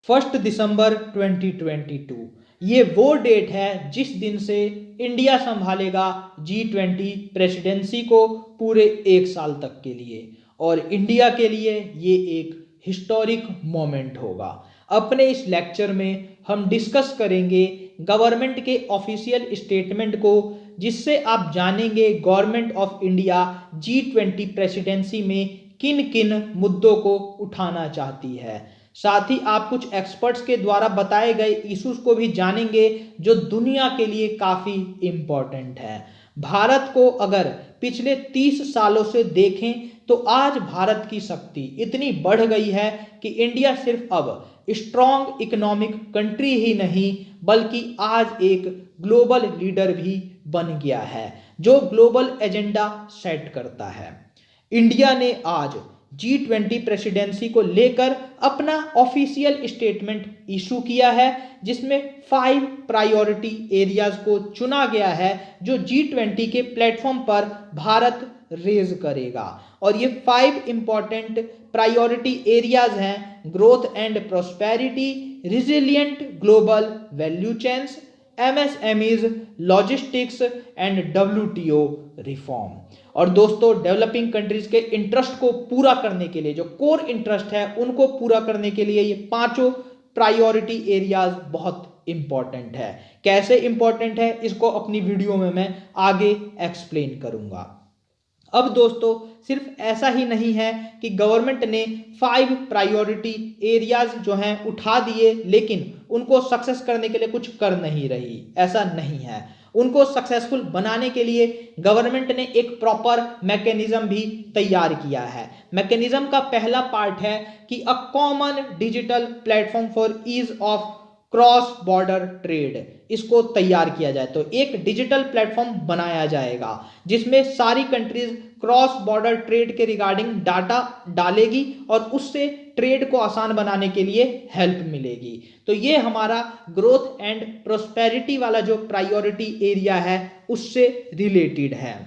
1 दिसंबर 2022। ये वो डेट है जिस दिन से इंडिया संभालेगा G20 प्रेसिडेंसी को पूरे 1 साल तक के लिए, और इंडिया के लिए ये एक हिस्टोरिक मोमेंट होगा। अपने इस लेक्चर में हम डिस्कस करेंगे गवर्नमेंट के ऑफिशियल स्टेटमेंट को, जिससे आप जानेंगे government of India G20 presidency में किन किन मुद्दों को उठाना चाहती है। साथ ही आप कुछ एक्सपर्ट्स के द्वारा बताए गए इश्यूज को भी जानेंगे जो दुनिया के लिए काफ़ी इम्पोर्टेंट है। भारत को अगर पिछले 30 सालों से देखें तो आज भारत की शक्ति इतनी बढ़ गई है कि इंडिया सिर्फ अब स्ट्रॉन्ग इकोनॉमिक कंट्री ही नहीं बल्कि आज एक ग्लोबल लीडर भी बन गया है जो ग्लोबल एजेंडा सेट करता है। इंडिया ने आज G20 प्रेसिडेंसी को लेकर अपना ऑफिशियल स्टेटमेंट इशू किया है, जिसमें 5 प्रायोरिटी एरियाज को चुना गया है जो G20 के प्लेटफॉर्म पर भारत रेज करेगा। और ये 5 इंपॉर्टेंट प्रायोरिटी एरियाज हैं: growth and prosperity, resilient global value chains, MSMEs, logistics and WTO reform. और दोस्तों, डेवलपिंग कंट्रीज के इंटरेस्ट को पूरा करने के लिए, जो कोर इंटरेस्ट है उनको पूरा करने के लिए ये 5 प्रायोरिटी एरियाज बहुत इंपॉर्टेंट है। कैसे इंपॉर्टेंट है इसको अपनी वीडियो में मैं आगे एक्सप्लेन करूंगा। अब दोस्तों, सिर्फ ऐसा ही नहीं है कि गवर्नमेंट ने 5 प्रायोरिटी एरियाज जो हैं उठा दिए लेकिन उनको सक्सेस करने के लिए कुछ कर नहीं रही। ऐसा नहीं है। उनको सक्सेसफुल बनाने के लिए गवर्नमेंट ने एक प्रॉपर मैकेनिज्म भी तैयार किया है। मैकेनिज्म का पहला पार्ट है कि a common digital platform for ease of cross border trade, इसको तैयार किया जाए। तो एक डिजिटल प्लेटफॉर्म बनाया जाएगा जिसमें सारी कंट्रीज क्रॉस बॉर्डर ट्रेड के रिगार्डिंग डाटा डालेगी और उससे ट्रेड को आसान बनाने के लिए हेल्प मिलेगी। तो ये हमारा ग्रोथ एंड प्रोस्पेरिटी वाला जो प्रायोरिटी एरिया है उससे रिलेटेड है।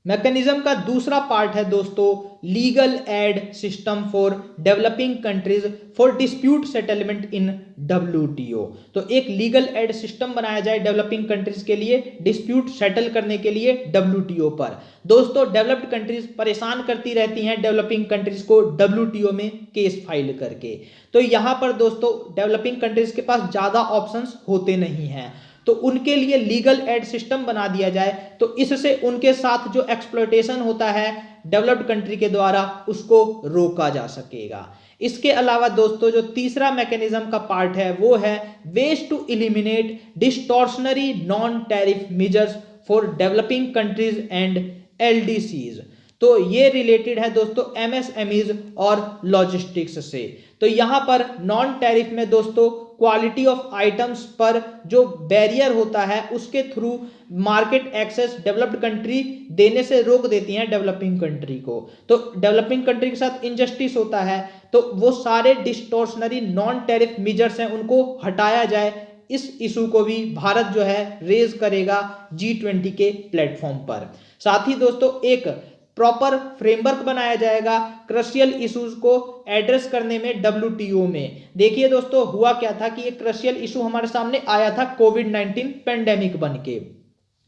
मैकेनिज्म का दूसरा पार्ट है दोस्तों, legal aid system for developing countries for dispute settlement in WTO। तो एक लीगल एड सिस्टम बनाया जाए डेवलपिंग कंट्रीज के लिए डिस्प्यूट सेटल करने के लिए WTO पर। दोस्तों, डेवलप्ड कंट्रीज परेशान करती रहती हैं डेवलपिंग कंट्रीज को WTO में केस फाइल करके। तो यहाँ पर दोस्तों डेवलपिंग कंट्रीज के पास ज़्यादा ऑप्शंस होते नहीं हैं, तो उनके लिए लीगल एड सिस्टम बना दिया जाए। तो इससे उनके साथ जो एक्सप्लॉयटेशन होता है डेवलप्ड कंट्री के द्वारा उसको रोका जा सकेगा। इसके अलावा दोस्तों, जो तीसरा मैकेनिज्म का पार्ट है वो है ways to eliminate distortionary non tariff measures for developing countries and LDCs। तो ये रिलेटेड है दोस्तों MSMEs और लॉजिस्टिक्स से। तो यहाँ पर नॉन टैरिफ में दोस्तों क्वालिटी ऑफ आइटम्स पर जो बैरियर होता है उसके through market access developed country देने से रोक देती हैं डेवलपिंग कंट्री को। तो डेवलपिंग कंट्री के साथ इनजस्टिस होता है, तो वो सारे डिस्टॉर्शनरी नॉन टैरिफ मेजर्स हैं उनको हटाया जाए। इस इशू को भी भारत जो है रेज करेगा G20 के प्लेटफॉर्म पर। साथ ही दोस्तों एक प्रॉपर फ्रेमवर्क बनाया जाएगा क्रशियल इश्यूज को एड्रेस करने में WTO में। देखिए दोस्तों, हुआ क्या था कि एक क्रशियल इशू हमारे सामने आया था कोविड-19 पेंडेमिक बन के।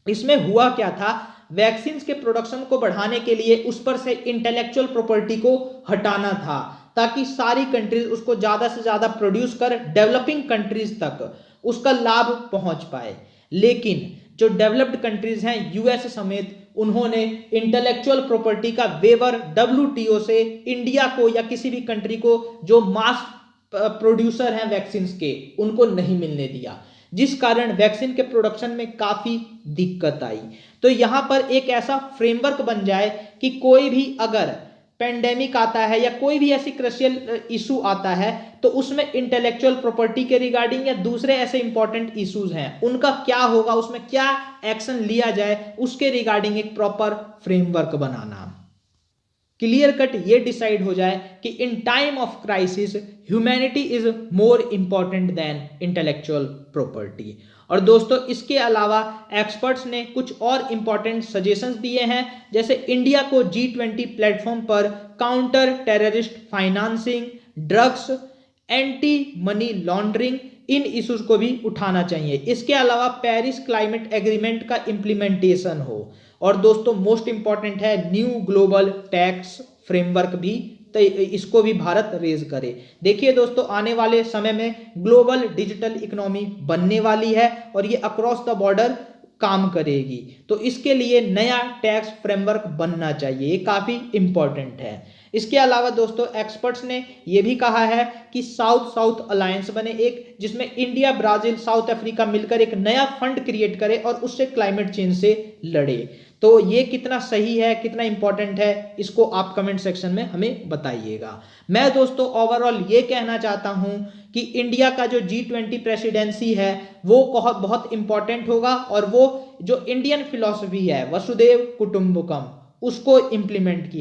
इसमें हुआ क्या था, वैक्सीन के प्रोडक्शन को बढ़ाने के लिए उस पर से इंटेलेक्चुअल प्रॉपर्टी को हटाना था ताकि सारी कंट्रीज उसको ज्यादा से ज्यादा प्रोड्यूस कर डेवलपिंग कंट्रीज तक उसका लाभ पहुंच पाए। लेकिन जो डेवलप्ड कंट्रीज हैं US समेत, उन्होंने इंटेलेक्चुअल प्रॉपर्टी का वेवर WTO से इंडिया को या किसी भी कंट्री को जो मास प्रोड्यूसर हैं वैक्सीन के उनको नहीं मिलने दिया, जिस कारण वैक्सीन के प्रोडक्शन में काफी दिक्कत आई। तो यहां पर एक ऐसा फ्रेमवर्क बन जाए कि कोई भी अगर पेंडेमिक आता है या कोई भी ऐसी क्रिशियल इशू आता है तो उसमें इंटेलेक्चुअल प्रॉपर्टी के रिगार्डिंग या दूसरे ऐसे इंपॉर्टेंट इश्यूज हैं उनका क्या होगा, उसमें क्या एक्शन लिया जाए, उसके रिगार्डिंग एक प्रॉपर फ्रेमवर्क बनाना। क्लियर कट ये डिसाइड हो जाए कि in time of crisis humanity is more important than intellectual property. और दोस्तों, इसके अलावा एक्सपर्ट्स ने कुछ और इंपॉर्टेंट सजेशंस दिए हैं, जैसे इंडिया को G20 प्लेटफॉर्म पर counter terrorist financing, drugs, anti money laundering, इन इश्यूज को भी उठाना चाहिए। इसके अलावा पेरिस क्लाइमेट एग्रीमेंट का इम्प्लीमेंटेशन हो। और दोस्तों मोस्ट इंपॉर्टेंट है न्यू ग्लोबल टैक्स फ्रेमवर्क भी, तो इसको भी भारत रेज करे। देखिए दोस्तों आने वाले समय में ग्लोबल डिजिटल इकोनॉमी बनने वाली है और ये अक्रॉस द बॉर्डर काम करेगी, तो इसके लिए नया टैक्स फ्रेमवर्क बनना चाहिए, ये काफी इंपॉर्टेंट है। इसके अलावा दोस्तों एक्सपर्ट्स ने यह भी कहा है कि साउथ साउथ अलायंस बने एक, जिसमें इंडिया, ब्राजील, साउथ अफ्रीका मिलकर एक नया फंड क्रिएट करे और उससे क्लाइमेट चेंज से लड़े। तो ये कितना सही है, कितना इंपॉर्टेंट है, इसको आप कमेंट सेक्शन में हमें बताइएगा। मैं दोस्तों ओवरऑल ये कहना चाहता हूं कि इंडिया का जो G20 प्रेसिडेंसी है वो बहुत इंपॉर्टेंट होगा और वो जो इंडियन फिलॉसफी है वसुदेव कुटुंबकम उसको इंप्लीमेंट किया